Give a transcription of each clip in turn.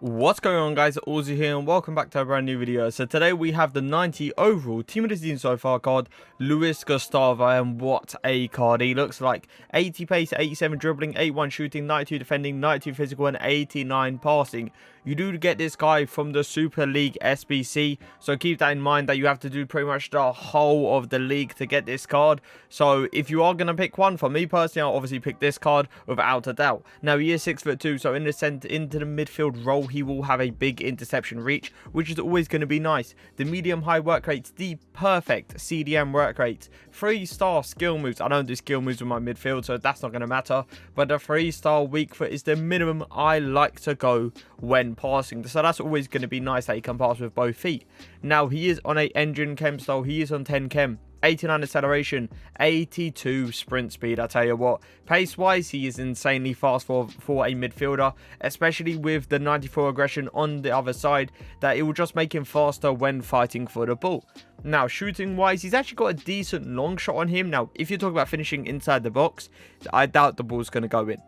What's going on, guys? Auzio here and welcome back to a brand new video. So today we have the 90 overall team of the season so far card, LUIZ GUSTAVO, and what a card he looks like. 80 pace, 87 dribbling, 81 shooting, 92 defending, 92 physical and 89 passing. You do get this guy from the Super League SBC, so keep that in mind that you have to do pretty much the whole of the league to get this card. So if you are going to pick one, for me personally, I'll obviously pick this card without a doubt. Now he is 6'2", so in the centre, into the midfield role, he will have a big interception reach, which is always going to be nice. The medium high work rates, the perfect CDM work rates, 3-star skill moves. I don't do skill moves with my midfield, so that's not going to matter, but the 3-star weak foot is the minimum I like to go when passing, so that's always going to be nice that he can pass with both feet. Now he is on a engine chem style, he is on 10 chem, 89 acceleration, 82 sprint speed. I tell you what, pace wise he is insanely fast for a midfielder, especially with the 94 aggression on the other side, that it will just make him faster when fighting for the ball. Now shooting wise, he's actually got a decent long shot on him. Now if you're talking about finishing inside the box, I doubt the ball's going to go in.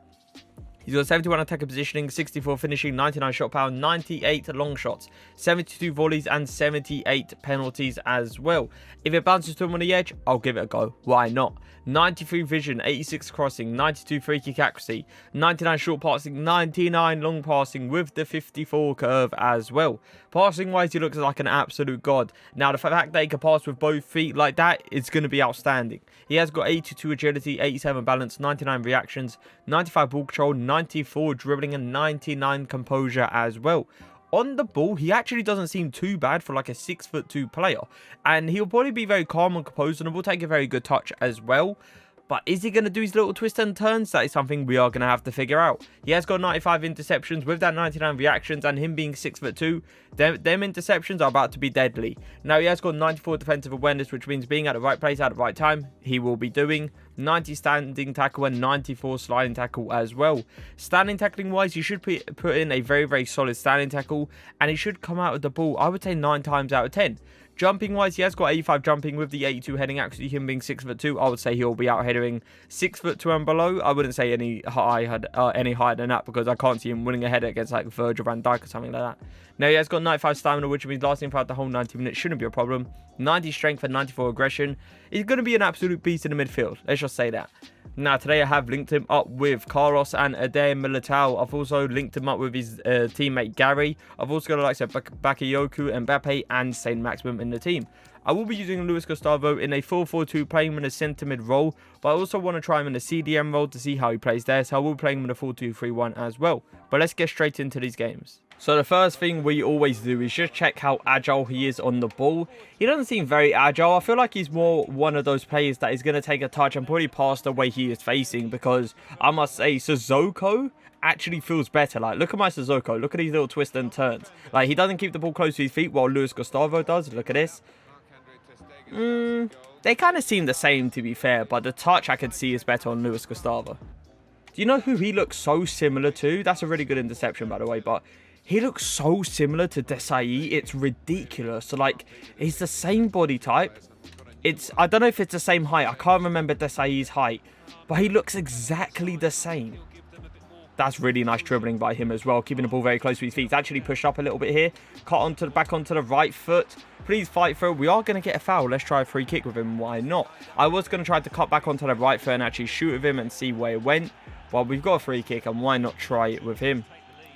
He's got 71 attacker positioning, 64 finishing, 99 shot power, 98 long shots, 72 volleys and 78 penalties as well. If it bounces to him on the edge, I'll give it a go. Why not? 93 vision, 86 crossing, 92 free kick accuracy, 99 short passing, 99 long passing with the 54 curve as well. Passing wise, he looks like an absolute god. Now the fact that he can pass with both feet like that is going to be outstanding. He has got 82 agility, 87 balance, 99 reactions, 95 ball control, 94 dribbling and 99 composure as well. On the ball, he actually doesn't seem too bad for like a 6'2" player, and he'll probably be very calm and composed and will take a very good touch as well. But is he going to do his little twists and turns? That is something we are going to have to figure out. He has got 95 interceptions with that 99 reactions, and him being 6'2", them interceptions are about to be deadly. Now he has got 94 defensive awareness, which means being at the right place at the right time, he will be doing 90 standing tackle and 94 sliding tackle as well. Standing tackling wise, you should put in a very solid standing tackle, and he should come out of the ball, I would say 9 times out of 10. Jumping wise, he has got 85 jumping with the 82 heading accuracy. Him being 6'2", I would say he'll be out heading 6'2" and below. I wouldn't say any higher than that, because I can't see him winning a header against like Virgil van Dijk or something like that. Now he has got 95 stamina, which means lasting throughout the whole 90 minutes shouldn't be a problem. 90 strength and 94 aggression. He's going to be an absolute beast in the midfield. Let's just say that. Now today I have linked him up with Carlos and Eder Militao. I've also linked him up with his teammate Gary. I've also got like Bakayoko, Mbappe and Saint Maximum in the team. I will be using LUIZ GUSTAVO in a 4-4-2, playing him in a centre mid role, but I also want to try him in a CDM role to see how he plays there, so I will play him in a 4-2-3-1 as well. But let's get straight into these games. So the first thing we always do is just check how agile he is on the ball. He doesn't seem very agile. I feel like he's more one of those players that is going to take a touch and probably pass the way he is facing, because I must say Sissoko actually feels better. Like, look at my Sissoko. Look at these little twists and turns. Like, he doesn't keep the ball close to his feet while LUIZ GUSTAVO does. Look at this. They kind of seem the same, to be fair, but the touch I could see is better on LUIZ GUSTAVO. Do you know who he looks so similar to? That's a really good interception, by the way, but he looks so similar to Desai. It's ridiculous. So, like, he's the same body type. I don't know if it's the same height. I can't remember Desai's height, but he looks exactly the same. That's really nice dribbling by him as well, keeping the ball very close to his feet. He's actually pushed up a little bit here. Cut back onto the right foot. Please fight for it. We are going to get a foul. Let's try a free kick with him. Why not? I was going to try to cut back onto the right foot and actually shoot with him and see where it went. Well, we've got a free kick, and why not try it with him?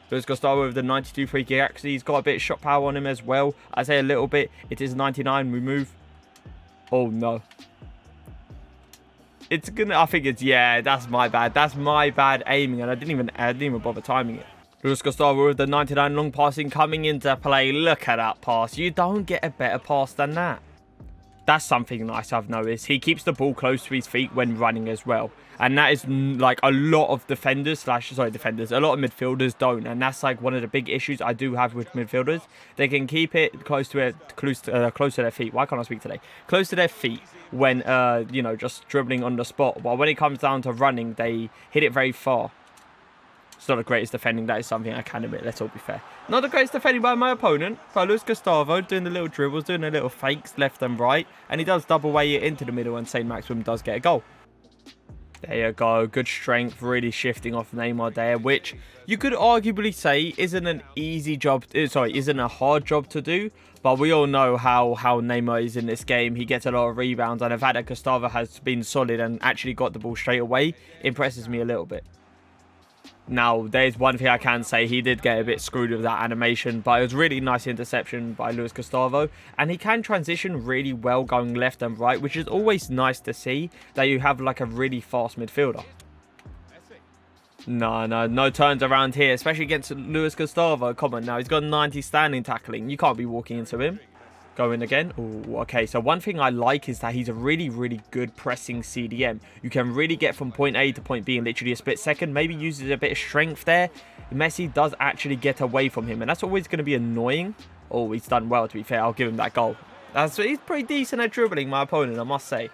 LUIZ GUSTAVO with the 92 free kick accuracy. He's got a bit of shot power on him as well. I say a little bit. It is 99. We move. Oh, no. It's gonna, I think it's, yeah, that's my bad. That's my bad aiming, and I didn't even bother timing it. LUIZ GUSTAVO with the 99 long passing coming into play. Look at that pass. You don't get a better pass than that. That's something nice I've noticed. He keeps the ball close to his feet when running as well. And that is like a lot of a lot of midfielders don't. And that's like one of the big issues I do have with midfielders. They can keep it close to their feet. Why can't I speak today? Close to their feet when, you know, just dribbling on the spot. While when it comes down to running, they hit it very far. It's not the greatest defending. That is something I can admit. Let's all be fair. Not the greatest defending by my opponent. LUIZ GUSTAVO doing the little dribbles, doing the little fakes left and right. And he does double way it into the middle, and Saint Maximum does get a goal. There you go. Good strength, really shifting off Neymar there, which you could arguably say isn't an easy job. Sorry, isn't a hard job to do. But we all know how Neymar is in this game. He gets a lot of rebounds, and the fact that Gustavo has been solid and actually got the ball straight away impresses me a little bit. Now, there's one thing I can say. He did get a bit screwed with that animation, but it was really nice interception by Luiz Gustavo. And he can transition really well going left and right, which is always nice to see that you have like a really fast midfielder. No turns around here, especially against Luiz Gustavo. Come on now, he's got 90 standing tackling. You can't be walking into him. Go in again. Ooh, okay, so one thing I like is that he's a really good pressing CDM. You can really get from point A to point B in literally a split second. Maybe uses a bit of strength there. Messi does actually get away from him, and that's always going to be annoying. Oh, he's done well, to be fair. I'll give him that goal. He's pretty decent at dribbling, my opponent, I must say.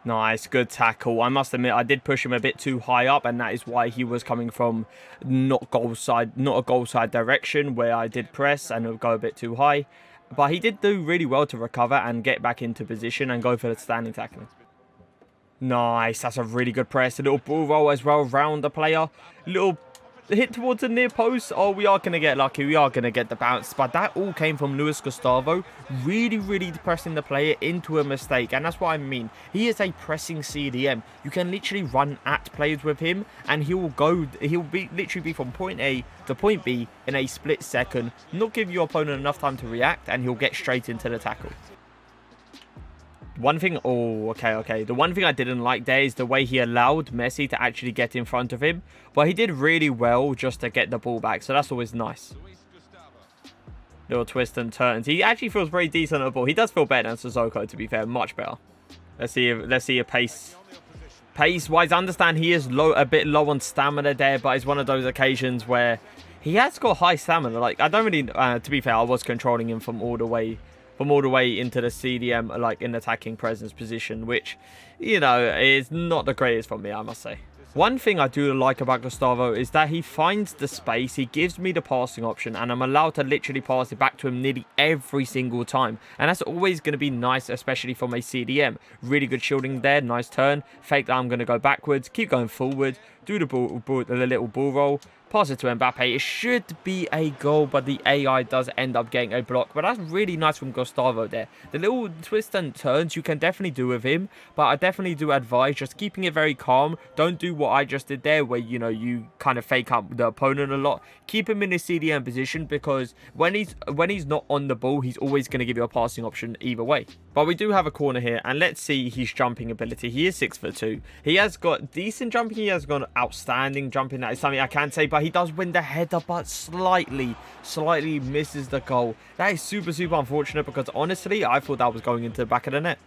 Nice, good tackle. I must admit, I did push him a bit too high up, and that is why he was coming from not a goal side direction, where I did press and it would go a bit too high. But he did do really well to recover and get back into position and go for the standing tackling. Nice, that's a really good press. A little ball roll as well around the player. Little hit towards the near post. Oh, we are going to get lucky. We are going to get the bounce. But that all came from Luiz Gustavo. Really pressing the player into a mistake. And that's what I mean. He is a pressing CDM. You can literally run at players with him. And he'll literally be from point A to point B in a split second. Not give your opponent enough time to react. And he'll get straight into the tackle. One thing, okay. The one thing I didn't like there is the way he allowed Messi to actually get in front of him. But he did really well just to get the ball back. So that's always nice. Little twist and turns. He actually feels very decent at the ball. He does feel better than Sissoko, to be fair. Much better. Let's see a pace. Pace-wise, I understand he is a bit low on stamina there. But it's one of those occasions where he has got high stamina. Like, I don't really, to be fair, I was controlling him from all the way into the CDM, like in attacking presence position, which, you know, is not the greatest for me, I must say. One thing I do like about Gustavo is that he finds the space, he gives me the passing option, and I'm allowed to literally pass it back to him nearly every single time. And that's always going to be nice, especially from a CDM. Really good shielding there, nice turn. Fake that I'm going to go backwards, keep going forward, do the little ball roll. Pass it to Mbappe. It should be a goal, but the AI does end up getting a block. But that's really nice from Gustavo there. The little twists and turns you can definitely do with him, but I definitely do advise just keeping it very calm. Don't do what I just did there, where, you know, you kind of fake up the opponent a lot. Keep him in his CDM position, because when he's not on the ball, he's always going to give you a passing option either way. But we do have a corner here, and let's see his jumping ability. He is 6'2". He has got decent jumping. He has got outstanding jumping. That is something I can say, but he does win the header, but slightly misses the goal. That is super unfortunate, because honestly, I thought that was going into the back of the net.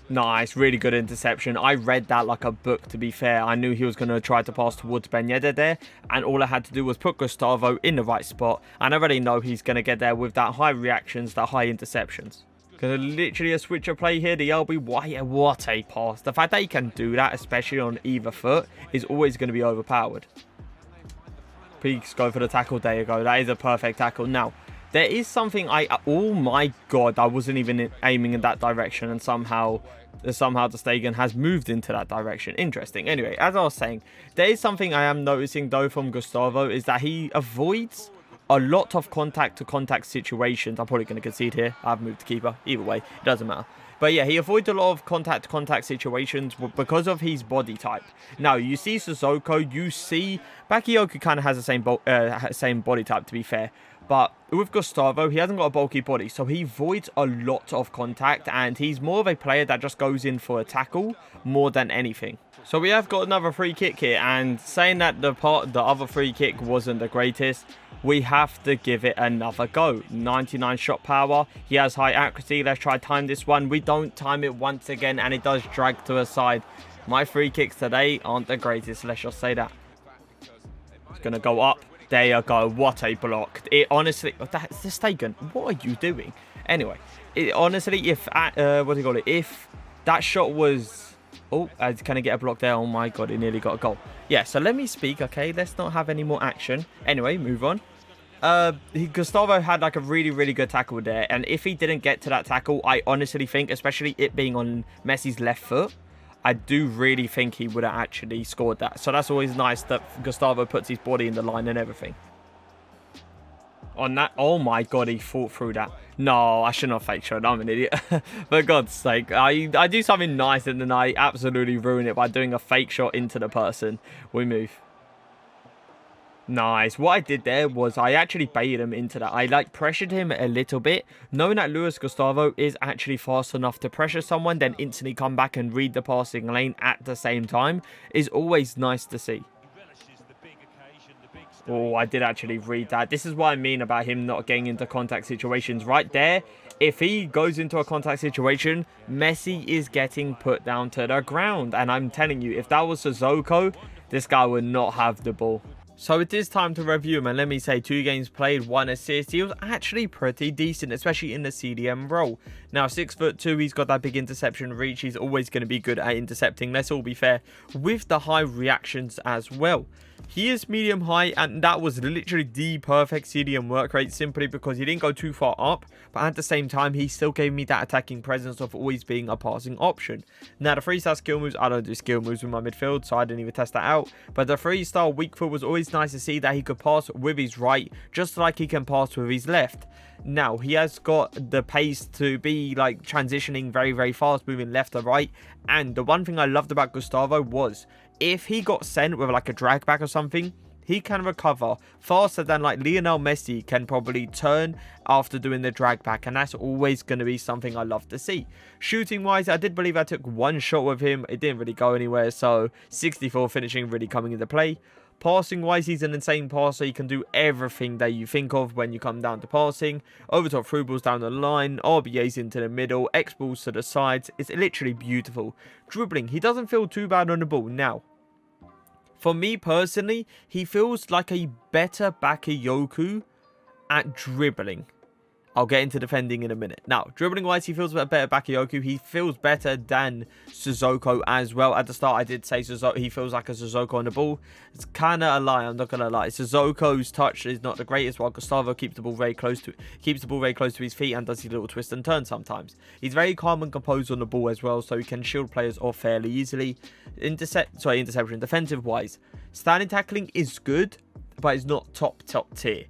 Nice, really good interception. I read that like a book, to be fair. I knew he was going to try to pass towards Ben Yedder there, and all I had to do was put Gustavo in the right spot, and I already know he's going to get there with that high reactions, that high interceptions. Because literally a switch of play here, the LB, what a pass. The fact that he can do that, especially on either foot, is always going to be overpowered. Peaks, go for the tackle. There you go. That is a perfect tackle. Now, there is something oh my god, I wasn't even aiming in that direction, and somehow the Stegen has moved into that direction. Interesting. Anyway, as I was saying, there is something I am noticing though from Gustavo, is that he avoids a lot of contact-to-contact situations. I'm probably going to concede here. I've moved the keeper. Either way, it doesn't matter. But yeah, he avoids a lot of contact-to-contact situations because of his body type. Now, you see Sissoko, you see Bakayoko kind of has the same body type, to be fair. But with Gustavo, he hasn't got a bulky body, so he avoids a lot of contact, and he's more of a player that just goes in for a tackle more than anything. So we have got another free kick here, and saying that the other free kick wasn't the greatest, we have to give it another go. 99 shot power. He has high accuracy. Let's try time this one. We don't time it once again, and it does drag to a side. My free kicks today aren't the greatest, let's just say that. It's going to go up. There you go. What a block. It honestly, that's the Stegen. What are you doing? Anyway, honestly, if if that shot was, can I get a block there? Oh my god, it nearly got a goal. Yeah, so let me speak, okay? Let's not have any more action. Anyway, move on. Gustavo had like a really good tackle there, and if he didn't get to that tackle, I honestly think, especially it being on Messi's left foot, I do really think he would have actually scored that. So that's always nice that Gustavo puts his body in the line and everything. On that, oh my god, he fought through that. No, I should not fake shot. I'm an idiot. For God's sake, I do something nice and then I absolutely ruin it by doing a fake shot into the person. We move. Nice. What I did there was I actually baited him into that. I like pressured him a little bit, knowing that Luis Gustavo is actually fast enough to pressure someone, then instantly come back and read the passing lane at the same time is always nice to see. Oh, I did actually read that. This is what I mean about him not getting into contact situations. Right there, if he goes into a contact situation, Messi is getting put down to the ground. And I'm telling you, if that was Sissoko, this guy would not have the ball. So it is time to review him, and let me say 2 games played, 1 assist. He was actually pretty decent, especially in the CDM role. Now 6'2", he's got that big interception reach. He's always going to be good at intercepting, let's all be fair, with the high reactions as well. He is medium high, and that was literally the perfect CDM work rate, simply because he didn't go too far up, but at the same time he still gave me that attacking presence of always being a passing option. Now the 3-star skill moves, I don't do skill moves with my midfield, so I didn't even test that out, but the 3-star weak foot was always nice to see that he could pass with his right just like he can pass with his left. Now he has got the pace to be like transitioning very fast, moving left to right. And the one thing I loved about Gustavo was if he got sent with like a drag back or something, he can recover faster than like Lionel Messi can probably turn after doing the drag back, and that's always going to be something I love to see. Shooting wise, I did believe I took 1 shot with him. It didn't really go anywhere, so 64 finishing really coming into play. Passing wise, he's an insane passer. He can do everything that you think of when you come down to passing. Over top through balls down the line, RBAs into the middle, X balls to the sides. It's literally beautiful. Dribbling, he doesn't feel too bad on the ball. Now, for me personally, he feels like a better Bakayoko at dribbling. I'll get into defending in a minute. Now, dribbling wise, he feels a bit better Bakayoko. He feels better than Sissoko as well. At the start, I did say he feels like a Sissoko on the ball. It's kind of a lie. I'm not gonna lie. Sissoko's touch is not the greatest, while Gustavo keeps the ball very close to his feet and does his little twist and turn sometimes. He's very calm and composed on the ball as well, so he can shield players off fairly easily. Interception. Defensive wise, standing tackling is good, but it's not top tier.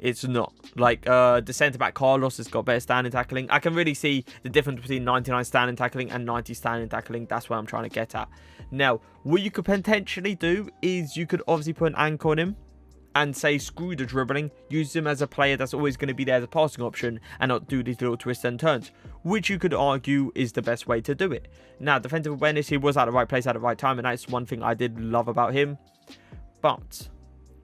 It's not. Like, the centre-back Carlos has got better standing tackling. I can really see the difference between 99 standing tackling and 90 standing tackling. That's what I'm trying to get at. Now, what you could potentially do is you could obviously put an anchor on him and say, screw the dribbling. Use him as a player that's always going to be there as a passing option and not do these little twists and turns, which you could argue is the best way to do it. Now, defensive awareness, he was at the right place at the right time, and that's one thing I did love about him. But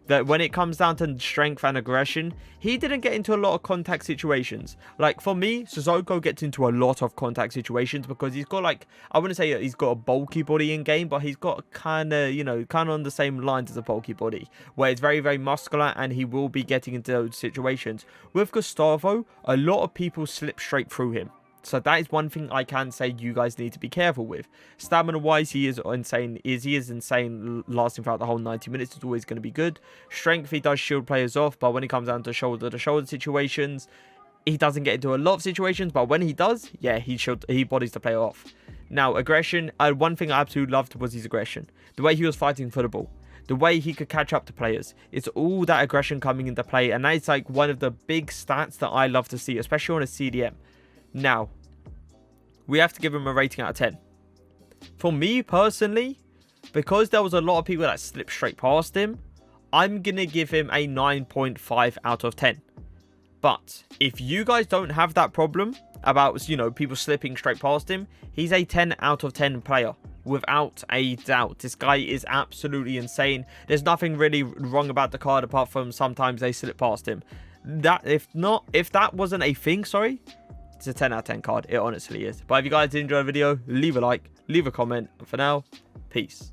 that when it comes down to strength and aggression, he didn't get into a lot of contact situations. Like, for me, Sissoko gets into a lot of contact situations because he's got, like, I wouldn't say he's got a bulky body in game, but he's got kind of, you know, kind of on the same lines as a bulky body, where it's very muscular, and he will be getting into those situations. With Gustavo, a lot of people slip straight through him. So that is one thing I can say you guys need to be careful with. Stamina wise, he is insane. He is insane lasting throughout the whole 90 minutes. It's always going to be good. Strength, he does shield players off, but when it comes down to shoulder situations, he doesn't get into a lot of situations, but when he does, yeah, he bodies the player off. Now, aggression, one thing I absolutely loved was his aggression. The way he was fighting for the ball. The way he could catch up to players. It's all that aggression coming into play, and that is like one of the big stats that I love to see, especially on a CDM. Now, we have to give him a rating out of 10. For me personally, because there was a lot of people that slipped straight past him, I'm going to give him a 9.5 out of 10. But if you guys don't have that problem about, you know, people slipping straight past him, he's a 10 out of 10 player. Without a doubt. This guy is absolutely insane. There's nothing really wrong about the card apart from sometimes they slip past him. If that wasn't a thing, sorry, it's a 10 out of 10 card. It honestly is. But if you guys did enjoy the video, leave a like, leave a comment. And for now, peace.